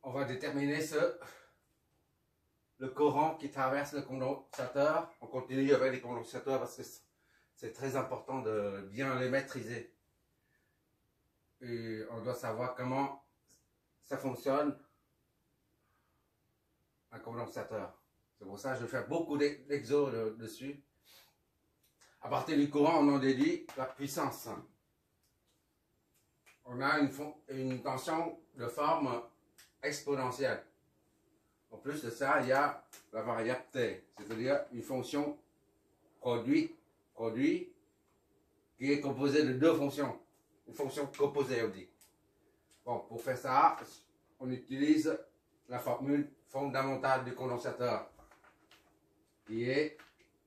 on va déterminer le courant qui traverse le condensateur. On continue avec les condensateurs parce que c'est très important de bien les maîtriser. Et on doit savoir comment ça fonctionne, un condensateur. C'est pour ça que je fais beaucoup d'exos dessus. À partir du courant, on en déduit la puissance. On a une tension de forme exponentielle. En plus de ça, il y a la variable T, c'est-à-dire une fonction produit qui est composée de deux fonctions. Une fonction composée, on dit. Bon, pour faire ça, on utilise la formule fondamentale du condensateur, qui est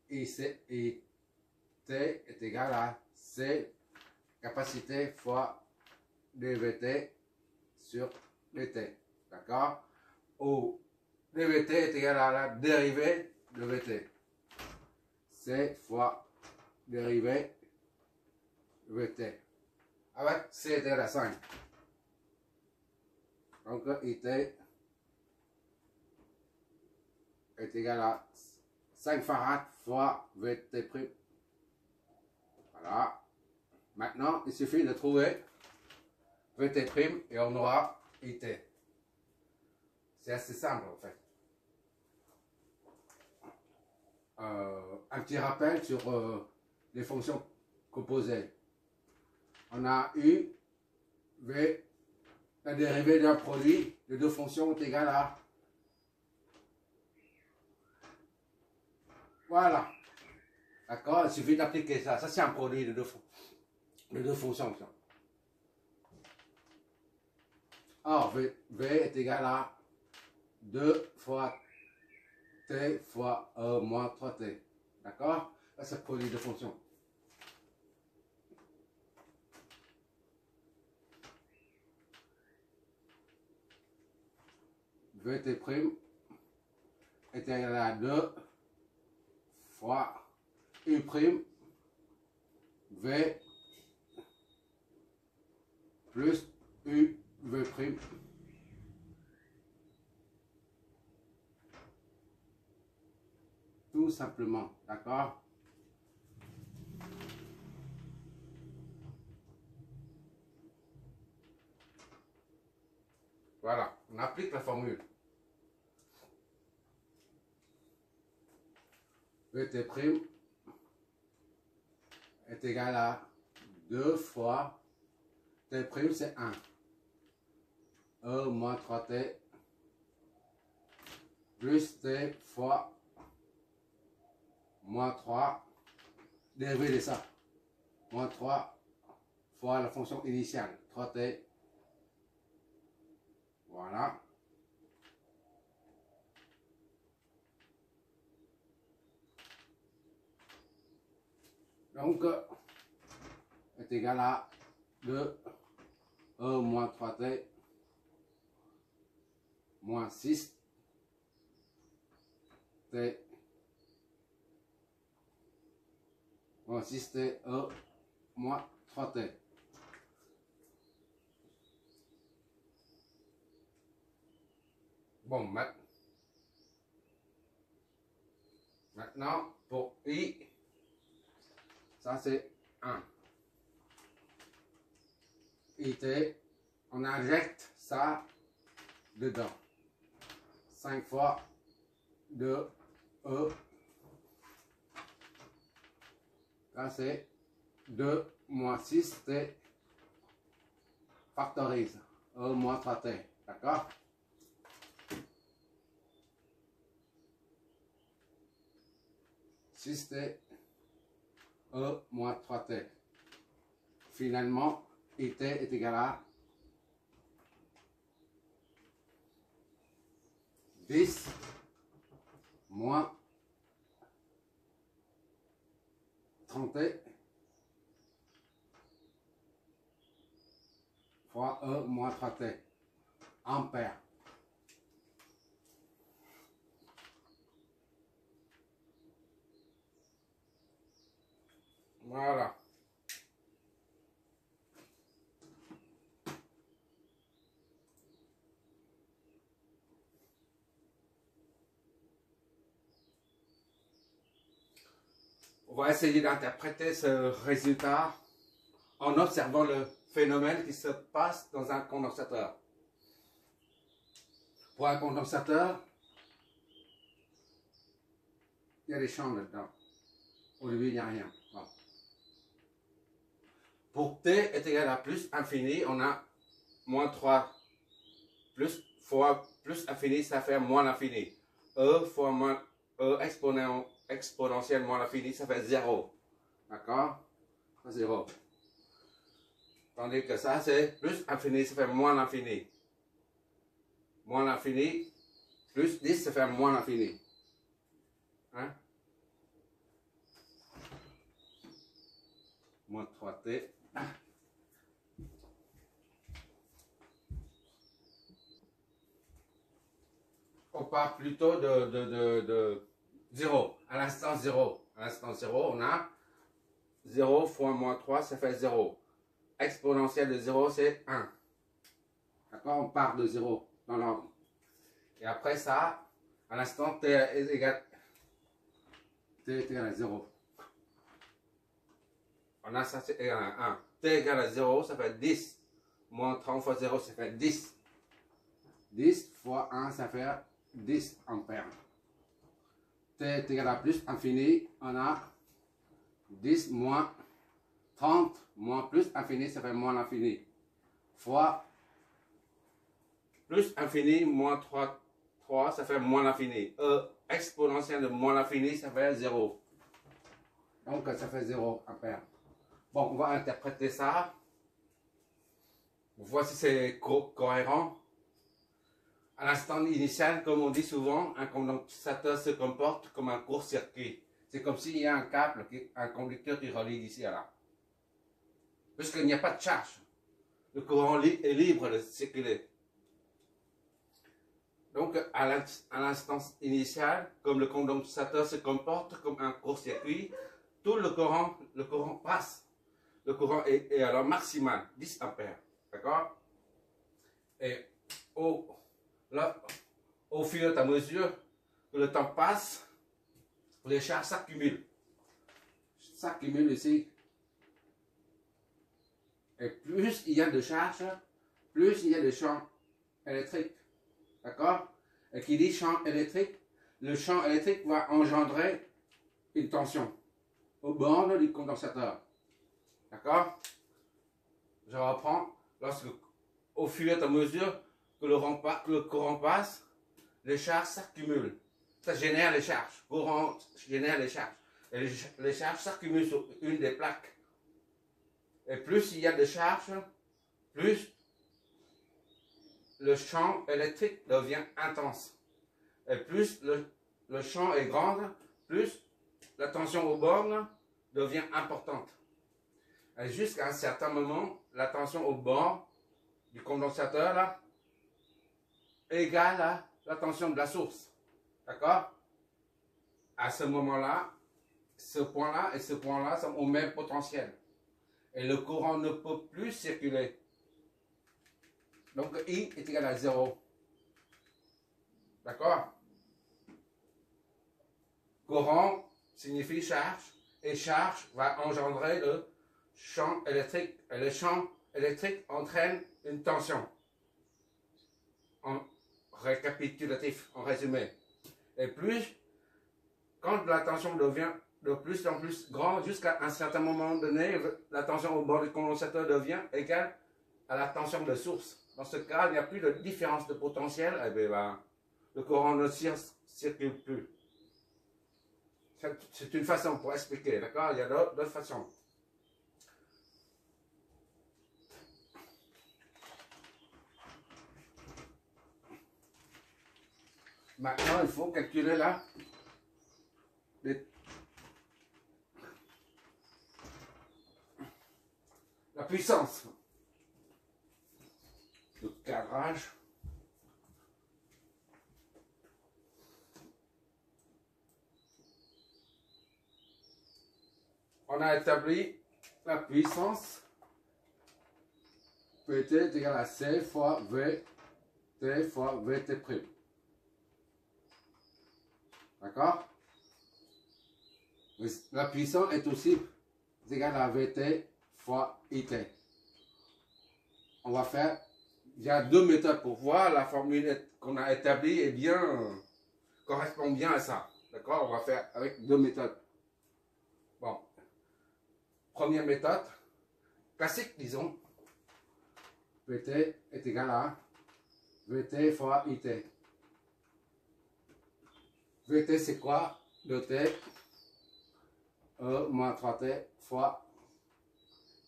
IC, T est égal à C capacité fois dVt sur dt. D'accord? Où dVt est égal à la dérivée de Vt. C fois dérivée de Vt. Avec C est égal à 5. Donc IT est égal à 5 farad fois Vt'. Voilà. Maintenant, il suffit de trouver Vt' et on aura IT. C'est assez simple en fait. Un petit rappel sur les fonctions composées. On a U, V, la dérivée d'un produit de deux fonctions est égale à... Voilà. D'accord? Il suffit d'appliquer ça. Ça, c'est un produit de deux fonctions. Or, v est égal à 2 fois t fois e moins 3t. D'accord? Ça, c'est le produit de fonctions. Vt' est égal à 2 fois U', V plus UV'. Tout simplement, d'accord? Voilà, on applique la formule. Vt' est égal à 2 fois T' c'est 1. E moins 3T plus T fois moins 3 dérivé de ça. Moins 3 fois la fonction initiale. 3T. Voilà. Donc, est égal à 2 E moins 3T moins 6 T moins 6T E moins 3T. Bon, maintenant, pour I, ça c'est 1. IT, on injecte ça dedans. 5 fois 2 E. Là c'est 2 moins 6 T factorise. E moins 3T. D'accord? T E moins 3T. Finalement, IT est égal à 10 moins 30T fois E moins 3T. Ampères. Voilà. va essayer d'interpréter ce résultat en observant le phénomène qui se passe dans un condensateur. Pour un condensateur, il y a des champs là-dedans. Au début, il n'y a rien. Voilà. Pour t est égal à plus infini, on a moins 3 plus fois plus infini, ça fait moins l'infini. E fois moins E exponentielle moins l'infini, ça fait 0. D'accord? 0. Tandis que ça, c'est plus infini, ça fait moins l'infini. Moins l'infini, plus 10, ça fait moins l'infini. Hein? Moins 3t. On part plutôt de 0. À l'instant 0. À l'instant 0, on a 0 fois moins 3, ça fait 0. Exponentielle de 0, c'est 1. D'accord? On part de 0 dans l'ordre. Et après ça, à l'instant t est égal à 0. On a ça, c'est égal à 1. T égale à 0, ça fait 10. Moins 30 fois 0, ça fait 10. 10 fois 1, ça fait 10 ampères. T est égal à plus infini, on a 10 moins 30 moins plus infini, ça fait moins l'infini. Fois plus infini moins 3, ça fait moins l'infini. Exponentielle de moins l'infini, ça fait 0. Donc ça fait 0 ampères. Bon, on va interpréter ça. Voici si c'est cohérent. À l'instant initial, comme on dit souvent, un condensateur se comporte comme un court-circuit. C'est comme s'il y a un câble, un conducteur qui relie d'ici à là. Puisqu'il n'y a pas de charge. Le courant est libre de circuler. Donc, à l'instant initial, comme le condensateur se comporte comme un court-circuit, tout le courant passe. Le courant est alors maximal, 10 ampères. D'accord? Et au fur et à mesure que le temps passe, les charges s'accumulent. S'accumulent ici. Et plus il y a de charges, plus il y a de champs électriques. D'accord? Et qui dit champ électrique, le champ électrique va engendrer une tension aux bornes du condensateur. D'accord? Je reprends. Au fur et à mesure que le courant passe, les charges s'accumulent. Ça génère les charges. Le courant génère les charges. Et les charges s'accumulent sur une des plaques. Et plus il y a de charges, plus le champ électrique devient intense. Et plus le champ est grand, plus la tension aux bornes devient importante. Et jusqu'à un certain moment, la tension aux bords du condensateur là, égale à la tension de la source. D'accord? À ce moment-là, ce point-là et ce point-là sont au même potentiel. Et le courant ne peut plus circuler. Donc I est égal à 0. D'accord? Courant signifie charge, et charge va engendrer le champ électrique. Et le champ électrique entraîne une tension. En récapitulatif, en résumé. Et plus, quand la tension devient de plus en plus grande, jusqu'à un certain moment donné, la tension au bord du condensateur devient égale à la tension de source. Dans ce cas, il n'y a plus de différence de potentiel, et bien, le courant ne circule plus. C'est une façon pour expliquer, d'accord? Il y a d'autres façons. Maintenant, il faut calculer la puissance. Le cadrage. On a établi la puissance Pt est égal à C fois V T fois VT'. D'accord? La puissance est aussi égale à VT fois IT. On va faire, il y a deux méthodes pour voir la formule qu'on a établie et bien correspond bien à ça. D'accord? On va faire avec deux méthodes. Bon, première méthode, classique, disons. VT est égal à VT fois IT. VT c'est quoi? 2T E moins 3T fois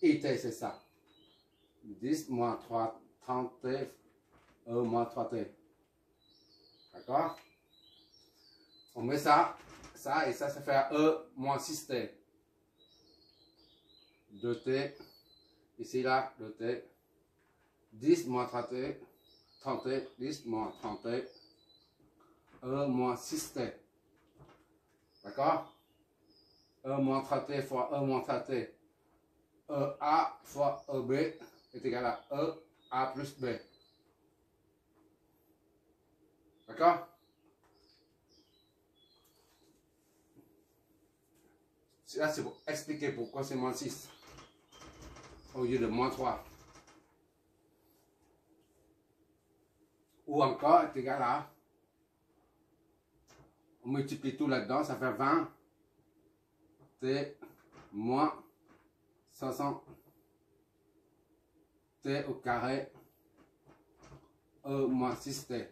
IT, c'est ça. 10 moins 3, 30T E moins 3T. D'accord? On met ça et ça fait E moins 6T. 2T, ici là, 2T. 10 moins 3T, 30T, 10 moins 30T, E moins 6T. D'accord? E moins 3T fois E moins 3T. EA fois EB est égal à EA plus B. D'accord? Là, c'est pour expliquer pourquoi c'est moins 6 au lieu de moins 3. Ou encore est égal à, on multiplie tout là-dedans, ça fait 20 T moins 500 T au carré E moins 6T.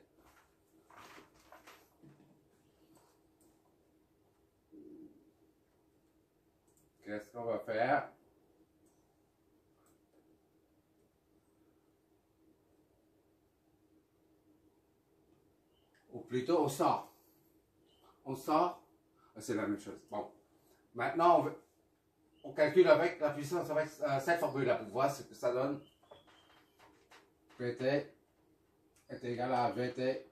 Qu'est-ce qu'on va faire? Ou plutôt, on sort. On sort, c'est la même chose. Bon, maintenant, on calcule avec la puissance, avec cette formule-là, pour voir ce que ça donne. PT est égal à VT.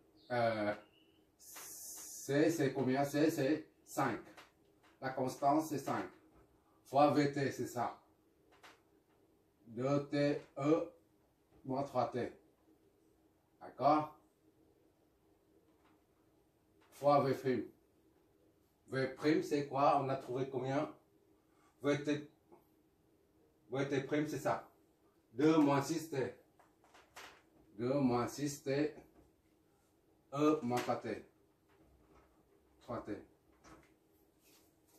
C, c'est combien? C, c'est 5. La constante, c'est 5. Fois VT, c'est ça. 2T, E, moins 3T. D'accord? Fois V'. V', c'est quoi? On a trouvé combien? VT', c'est ça. 2 moins 6T. 2 moins 6T. E moins 3T. 3T.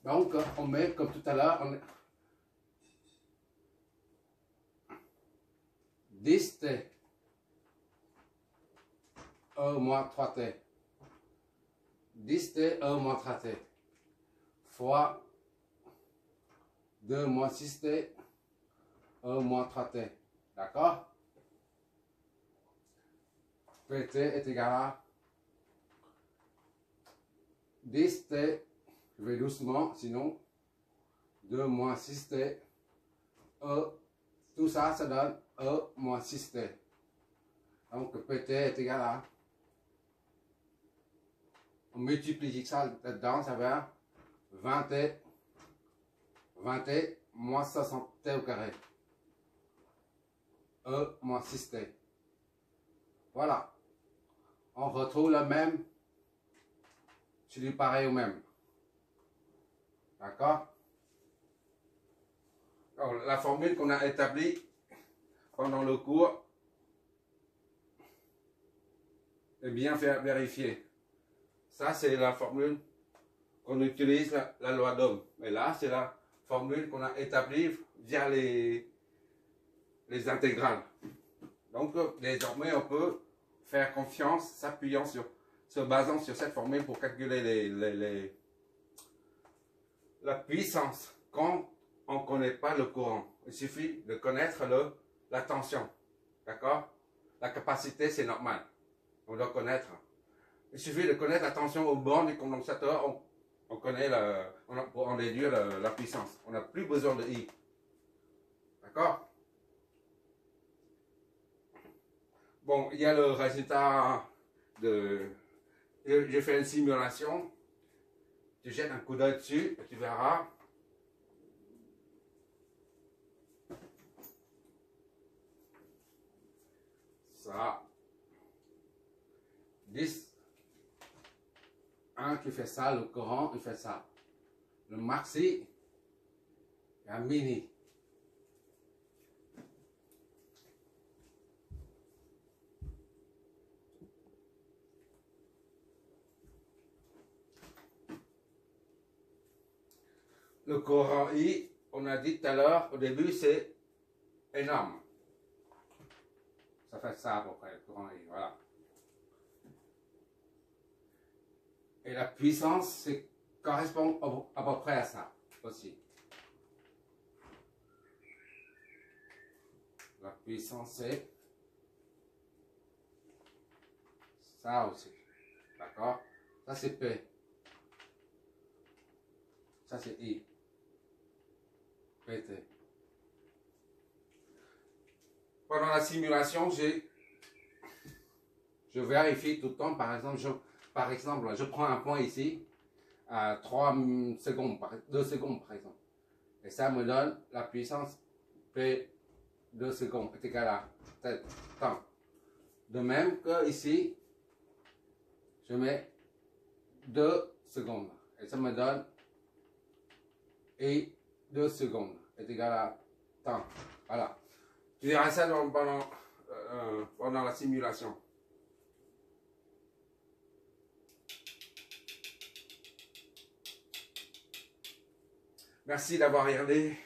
Donc, on met comme tout à l'heure, 10T. E moins 3T. 10T, E moins 3T. Fois 2 moins 6T, E moins 3T. D'accord? PT est égal à 10T, je vais doucement, sinon 2 moins 6T, E, tout ça, ça donne E moins 6T. Donc PT est égal à, on multiplie ça là-dedans, ça va 20T, 20T moins 60T au carré. E moins 6T. Voilà. On retrouve le même. C'est du pareil au même. D'accord? Alors, la formule qu'on a établie pendant le cours est bien vérifiée. Ça, c'est la formule qu'on utilise, la loi d'Ohm. Mais là, c'est la formule qu'on a établie via les intégrales. Donc, désormais, on peut faire confiance, s'appuyant se basant sur cette formule pour calculer la puissance quand on ne connaît pas le courant. Il suffit de connaître la tension. D'accord? La capacité, c'est normal. On doit connaître. Il suffit de connaître la tension au bord du condensateur. On connaît pour en déduire la puissance. On n'a plus besoin de I. D'accord? Bon, il y a le résultat de... J'ai fait une simulation. Tu jettes un coup d'œil dessus et tu verras. Ça. 10. Un qui fait ça, le courant, il fait ça. le maxi et un mini. Le courant I, on a dit tout à l'heure, au début, c'est énorme. Ça fait ça à peu près, le courant I, voilà. Et la puissance, correspond à peu près à ça aussi. La puissance, c'est ça aussi. D'accord? Ça, c'est P. Ça, c'est I. PT. Pendant la simulation, je vérifie tout le temps. Par exemple, je prends un point ici à 3 secondes, 2 secondes par exemple. Et ça me donne la puissance P 2 secondes est égal à tel temps. De même que ici, je mets 2 secondes. Et ça me donne et 2 secondes est égal à temps. Voilà. Tu verras ça pendant la simulation. Merci d'avoir regardé.